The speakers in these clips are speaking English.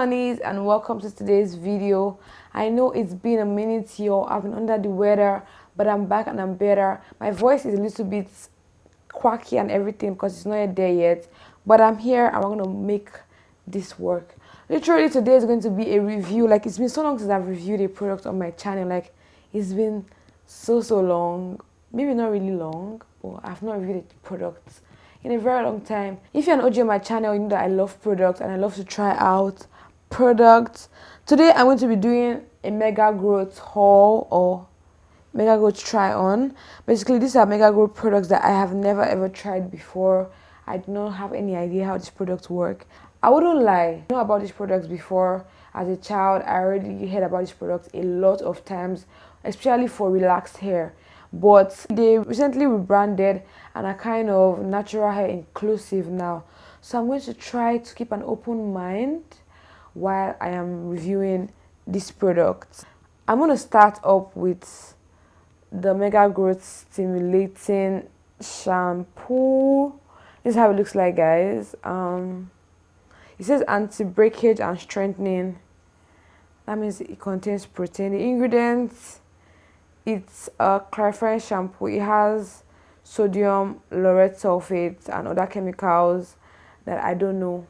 honeys, and welcome to today's video. I know it's been a minute, y'all. I've been under the weather, but I'm back and I'm better. My voice is a little bit quacky and everything because it's not yet there yet, but I'm here and I'm gonna make this work. Literally today is going to be a review. Like, it's been so long since I've reviewed a product on my channel. Like, it's been so long, maybe not really long, but I've not reviewed a product in a very long time. If you're an OG on my channel, you know that I love products and I love to try out products. Today I'm going to be doing a mega growth haul or mega growth try on. Basically, these are mega growth products that I have never ever tried before. I do not have any idea how these products work. I wouldn't lie, I know about these products before. As a child, I already heard about these products a lot of times, especially for relaxed hair. But they recently rebranded and are kind of natural hair inclusive now. So I'm going to try to keep an open mind while I am reviewing these products. I'm going to start up with the Mega Growth Stimulating Shampoo. This is how it looks like, guys. It says anti-breakage and strengthening. That means it contains protein. The ingredients, it's a clarifying shampoo. It has sodium lauryl sulfate and other chemicals that I don't know.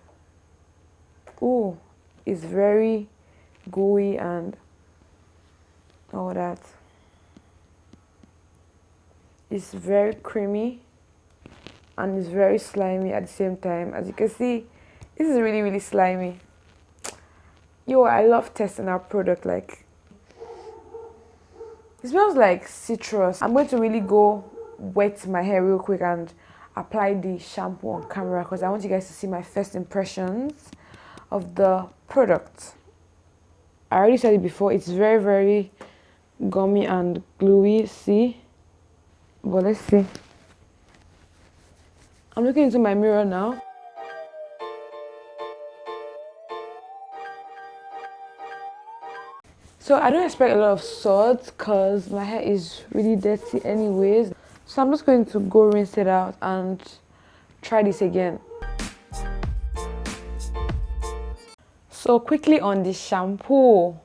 Oh, it's very gooey and all that. It's very creamy and it's very slimy at the same time. As you can see, this is really slimy. Yo, I love testing our product. Like, it smells like citrus. I'm going to really go wet my hair real quick and apply the shampoo on camera because I want you guys to see my first impressions of the product. I already said it before, it's very gummy and gluey, see? But let's see. I'm looking into my mirror now. So I don't expect a lot of suds because my hair is really dirty anyways. So I'm just going to go rinse it out and try this again. So quickly on the shampoo.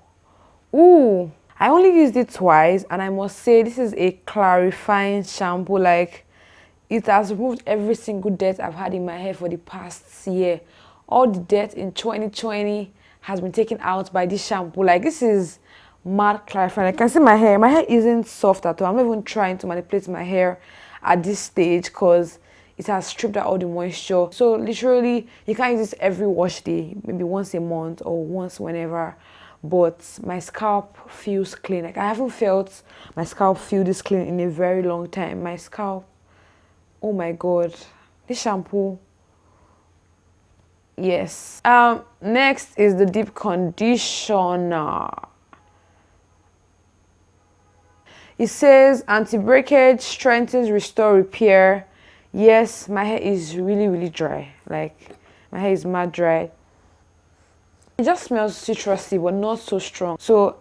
Ooh, I only used it twice and I must say this is a clarifying shampoo. Like, it has removed every single dirt I've had in my hair for the past year. All the dirt in 2020 has been taken out by this shampoo. Like, this is mad clarifying. I can see my hair isn't soft at all. I'm not even trying to manipulate my hair at this stage because it has stripped out all the moisture. So literally you can't use this every wash day, maybe once a month or once whenever, but my scalp feels clean. Like, I haven't felt my scalp feel this clean in a very long time. My scalp, oh my god, this shampoo, yes. Next is the deep conditioner. It says anti-breakage, strengthens, restore, repair. Yes, my hair is really dry. Like, my hair is mad dry. It just smells citrusy but not so strong. So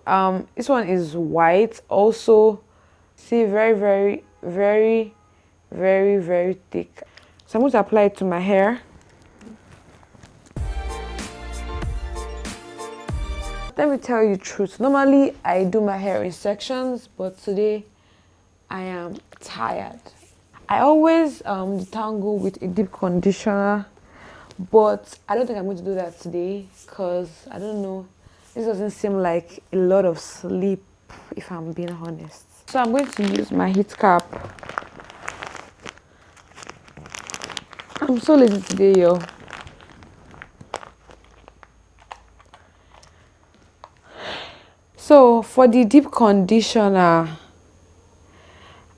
this one is white also. See, very thick. So I'm going to apply it to my hair. Let me tell you the truth. Normally, I do my hair in sections, but today I am tired. I always detangle with a deep conditioner, but I don't think I'm going to do that today because, I don't know, this doesn't seem like a lot of sleep, if I'm being honest. So I'm going to use my heat cap. I'm so lazy today, yo. So for the deep conditioner,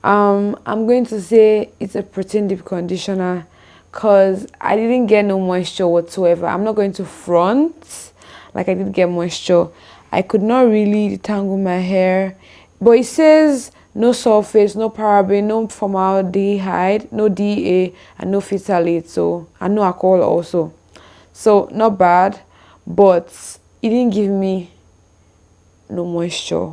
I'm going to say it's a protein deep conditioner because I didn't get no moisture whatsoever. I'm not going to front like I did get moisture. I could not really detangle my hair, but it says no sulfates, no paraben, no formaldehyde, no DA, and no phthalate, so, and no alcohol also. So not bad, but it didn't give me no moisture,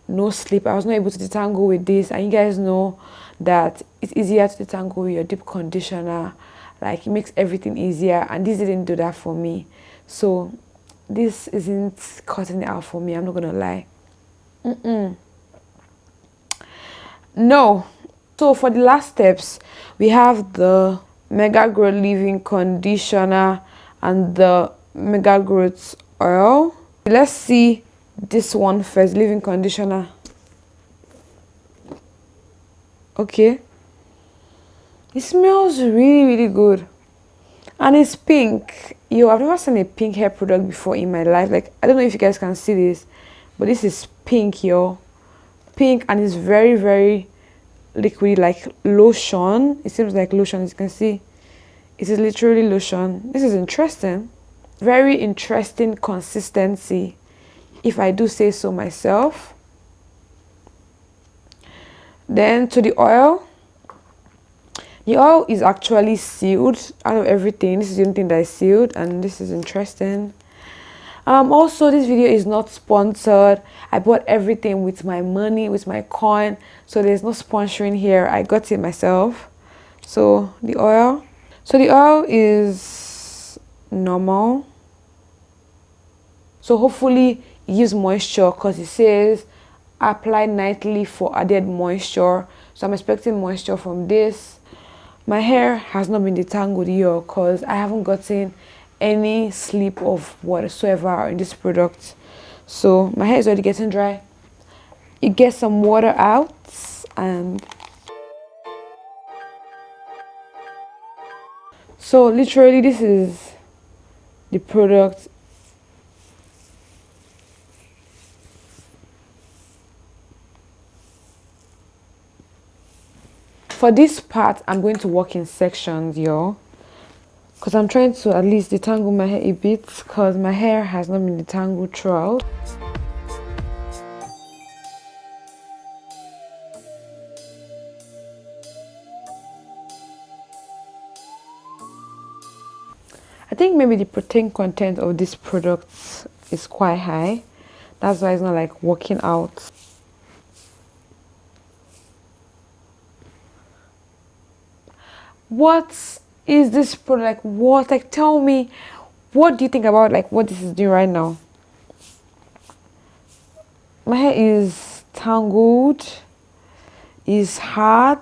no sleep. I was not able to detangle with this, and you guys know that it's easier to detangle with your deep conditioner. Like, it makes everything easier, and this didn't do that for me. So this isn't cutting it out for me. I'm not gonna lie. No. So for the last steps, we have the Mega Growth Leave-In Conditioner and the Mega Growth Oil. Let's see this one first, Leave-In Conditioner. Okay. It smells really good. And it's pink. Yo, I've never seen a pink hair product before in my life. Like, I don't know if you guys can see this, but this is pink, yo. Pink, and it's very liquidy, like lotion. It seems like lotion, as you can see. It is literally lotion. This is interesting. Very interesting consistency, if I do say so myself. Then to the oil. The oil is actually sealed out of everything. This is the only thing that is sealed, and this is interesting. Also, this video is not sponsored. I bought everything with my money, with my coin, so there's no sponsoring here. I got it myself. So the oil is normal, so hopefully it gives moisture, because it says apply nightly for added moisture. So I'm expecting moisture from this. My hair has not been detangled here because I haven't gotten any sleep of whatsoever in this product. So my hair is already getting dry. You get some water out, and so literally this is the product. For this part, I'm going to work in sections, y'all, because I'm trying to at least detangle my hair a bit, because my hair has not been detangled throughout. I think maybe the protein content of this product is quite high. That's why it's not like working out. What is this product? Like, what? Like, tell me, what do you think about like what this is doing right now? My hair is tangled, is hard,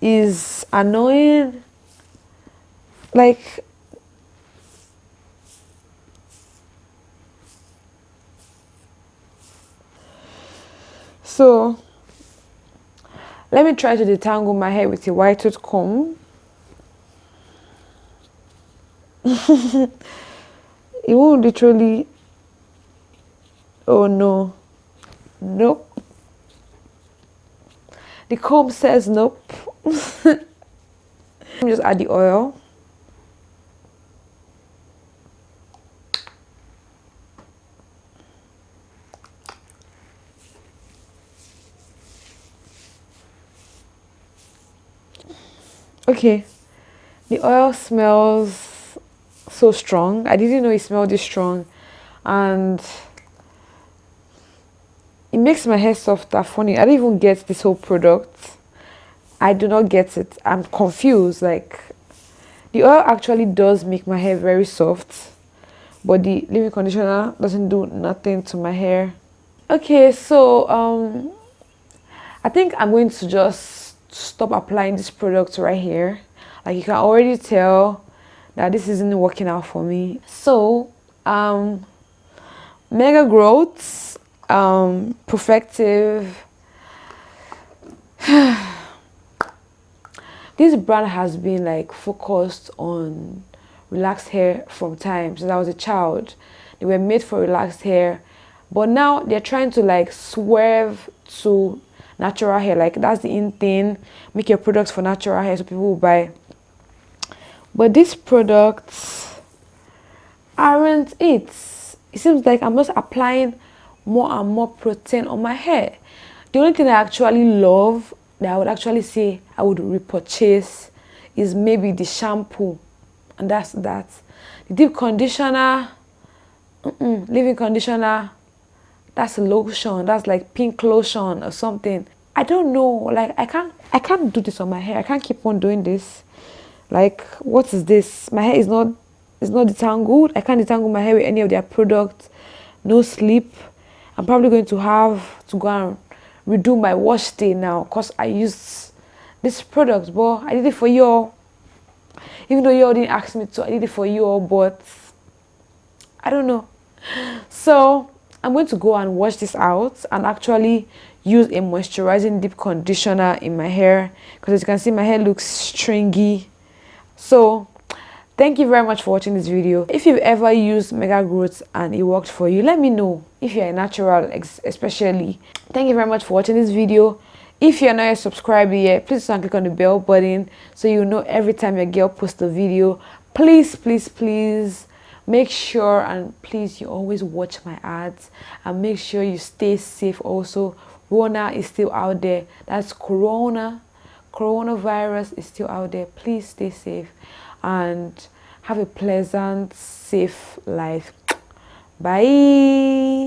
is annoying. Like, so let me try to detangle my hair with a white tooth comb. It won't literally. Oh no. Nope. The comb says nope. Let me just add the oil. Okay, the oil smells so strong. I didn't know it smelled this strong, and it makes my hair softer. Funny, I don't even get this whole product. I do not get it. I'm confused. Like, the oil actually does make my hair very soft, but the leave-in conditioner doesn't do nothing to my hair. Okay, so I think I'm going to just stop applying this product right here. Like, you can already tell that this isn't working out for me. So Mega Growth, Profectiv. This brand has been like focused on relaxed hair from time since I was a child. They were made for relaxed hair, but now they're trying to like swerve to natural hair. Like, that's the in thing. Make your products for natural hair so people will buy. But these products aren't it. It seems like I'm just applying more and more protein on my hair. The only thing I actually love, that I would actually say I would repurchase, is maybe the shampoo, and that's that. The deep conditioner, leave-in conditioner, that's lotion. That's like pink lotion or something. I don't know. Like, I can't do this on my hair. I can't keep on doing this. Like, what is this? My hair is not it's not detangled. I can't detangle my hair with any of their products. No sleep. I'm probably going to have to go and redo my wash day now because I used this product, but I did it for y'all. Even though y'all didn't ask me to, I did it for y'all, but I don't know. So I'm going to go and wash this out and actually use a moisturizing deep conditioner in my hair, because as you can see, my hair looks stringy. So thank you very much for watching this video. If you've ever used Mega Growth and it worked for you, let me know. If you're a natural especially. Thank you very much for watching this video. If you're not yet subscribed yet, please click on the bell button so you know every time your girl posts a video. Please make sure, and please, you always watch my ads, and make sure you stay safe also. Rona is still out there. That's coronavirus is still out there. Please stay safe and have a pleasant, safe life. Bye.